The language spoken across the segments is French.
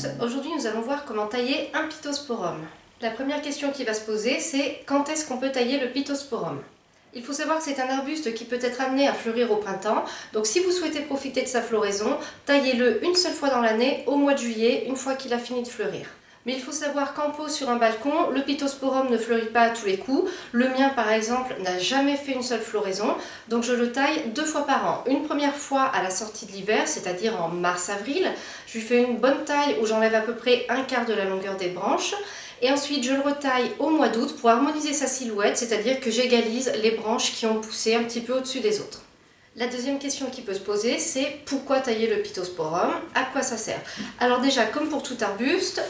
tous, aujourd'hui nous allons voir comment tailler un Pittosporum. La première question qui va se poser, c'est quand est-ce qu'on peut tailler le Pittosporum? Il faut savoir que c'est un arbuste qui peut être amené à fleurir au printemps, donc si vous souhaitez profiter de sa floraison, taillez-le une seule fois dans l'année, au mois de juillet, une fois qu'il a fini de fleurir. Mais il faut savoir qu'en pot sur un balcon, le Pittosporum ne fleurit pas à tous les coups. Le mien par exemple n'a jamais fait une seule floraison, donc je le taille 2 fois par an. Une première fois à la sortie de l'hiver, c'est-à-dire en mars-avril. Je lui fais une bonne taille où j'enlève à peu près un quart de la longueur des branches. Et ensuite je le retaille au mois d'août pour harmoniser sa silhouette, c'est-à-dire que j'égalise les branches qui ont poussé un petit peu au-dessus des autres. La deuxième question qui peut se poser, c'est pourquoi tailler le Pittosporum? À quoi ça sert? Alors déjà, comme pour tout arbuste,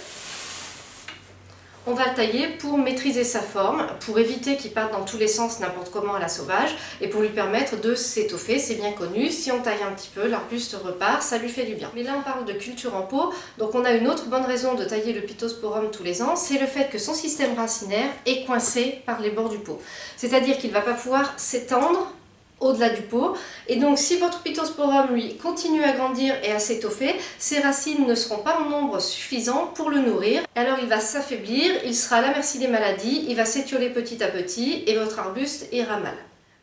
on va le tailler pour maîtriser sa forme, pour éviter qu'il parte dans tous les sens n'importe comment à la sauvage et pour lui permettre de s'étoffer, c'est bien connu. Si on taille un petit peu, l'arbuste repart, ça lui fait du bien. Mais là on parle de culture en pot, donc on a une autre bonne raison de tailler le Pittosporum tous les ans, c'est le fait que son système racinaire est coincé par les bords du pot. C'est-à-dire qu'il ne va pas pouvoir s'étendre au-delà du pot, et donc si votre Pittosporum lui continue à grandir et à s'étoffer, ses racines ne seront pas en nombre suffisant pour le nourrir, alors il va s'affaiblir, il sera à la merci des maladies, il va s'étioler petit à petit et votre arbuste ira mal.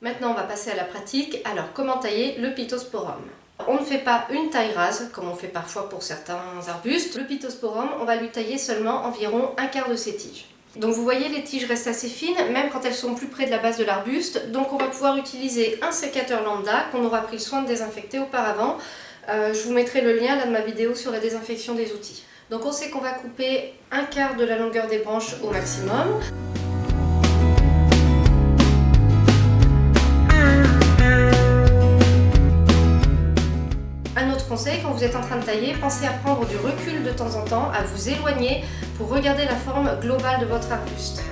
Maintenant on va passer à la pratique. Alors comment tailler le Pittosporum? On ne fait pas une taille rase comme on fait parfois pour certains arbustes. Le Pittosporum, on va lui tailler seulement environ un quart de ses tiges. Donc vous voyez, les tiges restent assez fines, même quand elles sont plus près de la base de l'arbuste. Donc on va pouvoir utiliser un sécateur lambda qu'on aura pris le soin de désinfecter auparavant. Je vous mettrai le lien là de ma vidéo sur la désinfection des outils. Donc on sait qu'on va couper un quart de la longueur des branches au maximum. Un autre conseil, quand vous êtes en train de tailler, pensez à prendre du recul de temps en temps, à vous éloigner pour regarder la forme globale de votre arbuste.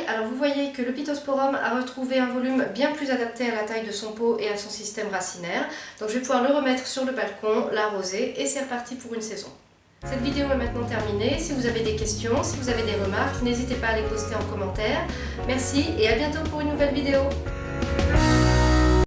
Alors vous voyez que le Pittosporum a retrouvé un volume bien plus adapté à la taille de son pot et à son système racinaire. Donc je vais pouvoir le remettre sur le balcon, l'arroser et c'est reparti pour une saison. Cette vidéo est maintenant terminée. Si vous avez des questions, si vous avez des remarques, n'hésitez pas à les poster en commentaire. Merci et à bientôt pour une nouvelle vidéo.